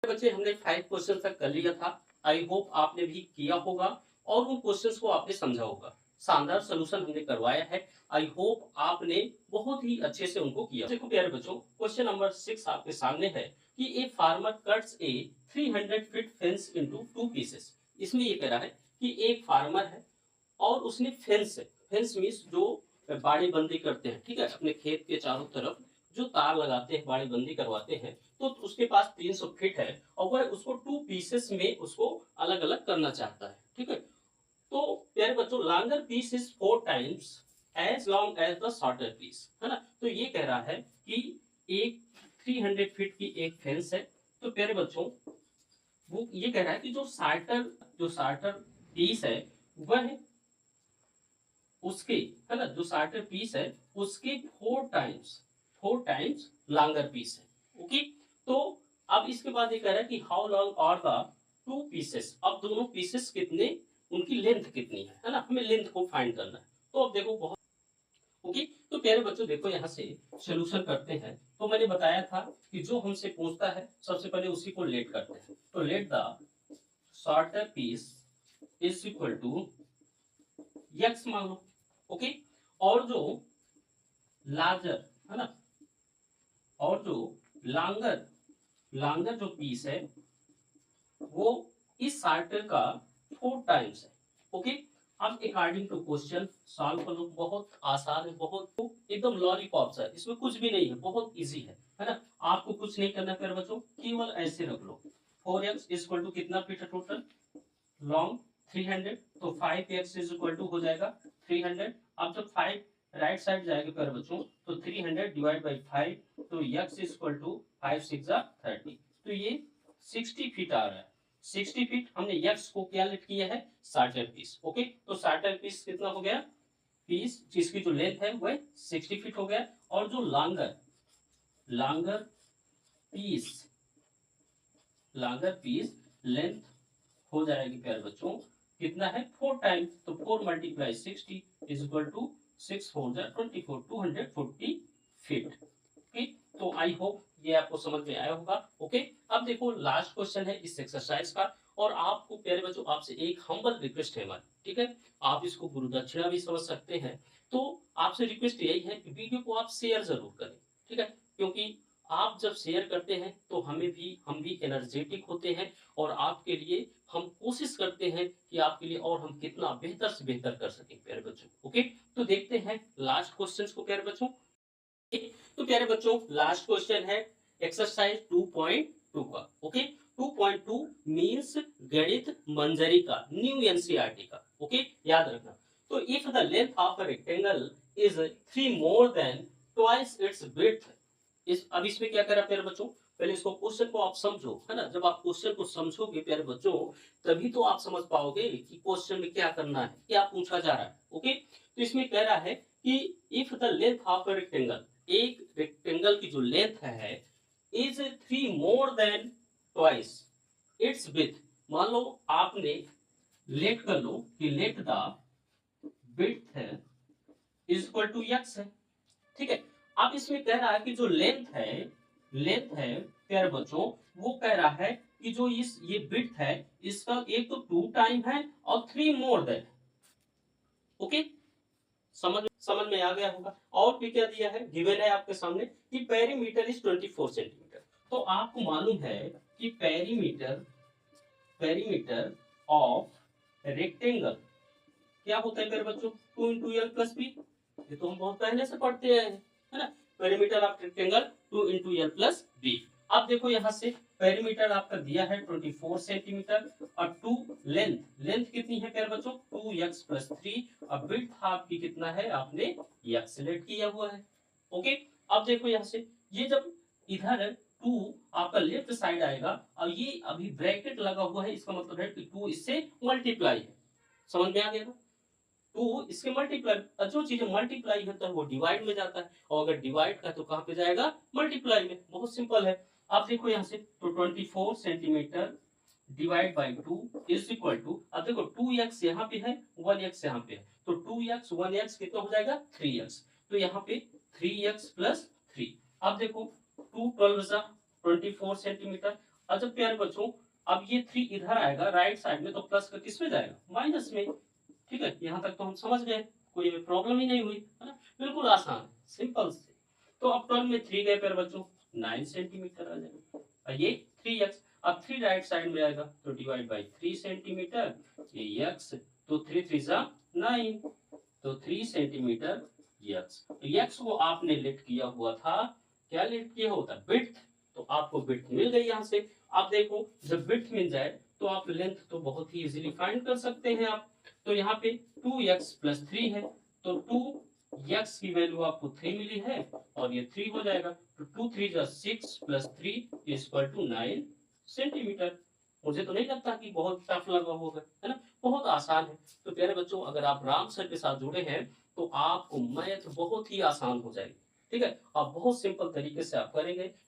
बच्चे हमने 5 क्वेश्चन तक कर लिया था। आई होप आपने भी किया होगा और उन क्वेश्चंस को आपने समझा होगा। शानदार सॉल्यूशन हमने करवाया है। आई होप आपने बहुत ही अच्छे से उनको किया। देखो प्यारे बच्चों, क्वेश्चन नंबर 6 आपके सामने है कि a farmer cuts A 300 feet fence into 2 pieces. इसमें ये कह रहा है कि एक फार्मर है और उसने फेंस मींस जो बाड़ेबंदी करते हैं, ठीक है, अपने खेत के चारों तरफ जो तार लगाते हैं, बाड़ेबंदी करवाते हैं, तो उसके पास 300 फीट है और वह उसको 2 पीसेस में उसको अलग अलग करना चाहता है, ठीक है। तो प्यारे बच्चों, longer piece is 4 times as long as the shorter piece, है ना। तो ये कह रहा है कि एक 300 फीट की एक फेंस है। तो प्यारे बच्चों, वो ये कह रहा है कि जो शार्टर पीस है वह उसके, है ना, जो शार्टर पीस है उसके 4 टाइम्स लॉन्गर पीस है। ओके। तो अब इसके बाद ये कह रहा है कि how long are the 2 pieces. अब दोनों पीसेस कितने, उनकी लेंथ कितनी है ना, हमें लेंथ को फाइंड करना है। तो अब देखो बहुत ओके। तो प्यारे बच्चों देखो, यहाँ से सोल्यूशन करते हैं। तो मैंने बताया था कि जो हमसे पूछता है सबसे पहले उसी को लेट करते हैं। तो let the shorter piece is equal to X मान लो। ओके। और जो लार्जर, है ना, और जो लॉन्गर लॉन्गर जो पीस है वो इस शार्टर का 4 टाइम्स है। ओके। अब अकॉर्डिंग टू क्वेश्चन सॉल्व कर लो। बहुत आसान है, बहुत एकदम लॉलीपॉप सा है, इसमें कुछ भी नहीं है, बहुत इजी है ना। आपको कुछ नहीं करना फिर बच्चों, केवल ऐसे रख लो। 4x इक्वल टू कितना फीट है टोटल, लॉन्ग 300, तो 5x इज इक्वल टू हो जाएगा 300। अब जब 5 राइट साइड जाएगा प्यारे बच्चों, तो 300 डिवाइड बाई 5, तो x इज इक्वल टू 5 6 30। तो ये 60 फीट आ रहा है। 60 फीट हमने x को क्या लेट किया है, शार्टर पीस। ओके। तो शार्टर पीस कितना हो गया, पीस जिसकी जो लेंथ है वह 60 फीट हो गया। और जो longer longer piece longer piece length हो जाएगी प्यारे बच्चों, कितना है, 4 टाइम्स। तो 4 multiply 60 is equal to 6 4 24, 240 feet. Okay. तो आई होप ये आपको समझ में आया होगा। ओके। अब देखो लास्ट क्वेश्चन है इस एक्सरसाइज का। और आपको प्यारे बच्चों आपसे एक हम्बल रिक्वेस्ट है हमारी, ठीक है। आप इसको गुरु दक्षिणा भी समझ सकते हैं। तो आपसे रिक्वेस्ट यही है कि वीडियो को आप शेयर जरूर करें, ठीक है। क्योंकि आप जब शेयर करते हैं तो हम भी एनर्जेटिक होते हैं और आपके लिए हम कोशिश करते हैं कि आपके लिए और हम कितना बेहतर से बेहतर कर सकें प्यारे बच्चों। ओके। तो देखते हैं लास्ट क्वेश्चन को प्यारे बच्चों। तो प्यारे बच्चों लास्ट क्वेश्चन है एक्सरसाइज 2.2 का। ओके। 2.2 मींस गणित मंजरी का, न्यू एनसीईआरटी का। ओके, याद रखना। तो if the length of a rectangle is 3 more than twice its width. अब इसमें क्या करा प्यारे बच्चों, पहले इसको क्वेश्चन को आप समझो, है ना। जब आप क्वेश्चन को समझोगे प्यारे बच्चों, तभी तो आप समझ पाओगे कि क्वेश्चन में क्या करना है, क्या पूछा जा रहा है। ओके। तो इसमें कह रहा है कि if the length of a rectangle, एक रेक्टेंगल की जो लेंथ है is 3 more than twice its width. मान लो आपने लेट कर लो कि लेट द विड्थ है इज इक्वल टू एक्स है, ठीक है। अब इसमें कह रहा है कि जो लेंथ है प्यारे बच्चों, वो कह रहा है कि जो ये विड्थ है इसका एक तो 2 टाइम है और 3 मोर देन। ओके। समझ में आ गया होगा। और भी क्या दिया है, गिवन है आपके सामने कि पेरीमीटर इज 24 सेंटीमीटर। तो आपको मालूम है कि पेरीमीटर ऑफ रेक्टेंगल क्या होता है मेरे बच्चों, 2 इंटू एल प्लस बी। ये तो हम बहुत पहले से पढ़ते आए हैं, है ना। Perimeter of rectangle 2 into L plus B. अब देखो यहाँ से पेरीमीटर आपका दिया है 24 सेंटीमीटर और 2 लेंथ कितनी है प्यारे बच्चों, 2x प्लस 3। अब विड्थ आपकी कितना है, आपने x सेलेक्ट किया हुआ है। ओके। अब देखो यहाँ से ये जब इधर 2 आपका लेफ्ट साइड आएगा और ये अभी ब्रैकेट लगा हुआ है, इसका मतलब है कि 2 इससे मल्टीप्लाई है। समझ में आ गया ना। 2 इसके मल्टीप्लाई, जो चीजें मल्टीप्लाई होता है वो डिवाइड में जाता है, और अगर डिवाइड का तो कहां पे जाएगा, मल्टीप्लाई में। बहुत सिंपल है। आप देखो यहाँ से, तो 24 centimetre divide by 2 is equal to, अब देखो 2x यहाँ पे है, 1x यहाँ पे है, तो 2x 1x कितना हो जाएगा, 3x। तो यहाँ पे 3x प्लस 3। अब देखो 2 12 24 सेंटीमीटर, अच्छा प्यारे बच्चों, अब ये 3 इधर आएगा राइट साइड में, तो प्लस का किस में जाएगा, माइनस में। ठीक है, यहाँ तक तो हम समझ गए, कोई प्रॉब्लम ही नहीं हुई, है ना, बिल्कुल आसान, सिंपल से। तो अब 12 में 3 गए प्यारे बच्चों, 9 सेंटीमीटर आ जाएगा। और ये 3x, अब 3 राइट साइड में आएगा तो डिवाइड बाई 3 सेंटीमीटर, ये x, तो 3 3 जा 9, तो 3 सेंटीमीटर यक्स। तो यक्स को आपने लेट किया हुआ था, क्या लेट किया होता, विड्थ, तो आपको विड्थ मिल गई यहाँ से। आप देखो जब विड्थ मिल जाए तो आप लेंथ तो बहुत ही इजीली फाइंड कर सकते हैं आप। तो यहाँ पे 2x प्लस 3 है, तो 2x की वैल्यू आपको 3 मिली है और ये 3 हो जाएगा, तो 2 3 जा 6 plus 3 is equal to 9 centimetre. मुझे तो नहीं लगता कि बहुत टफ लगा होगा, है ना, बहुत आसान है। तो प्यारे बच्चों, अगर आप राम सर के साथ जुड़े हैं तो आपको मैथ बहुत ही आसान हो जाएगी। ठीक है, आप बहुत सिंपल तरीके से आप करेंगे।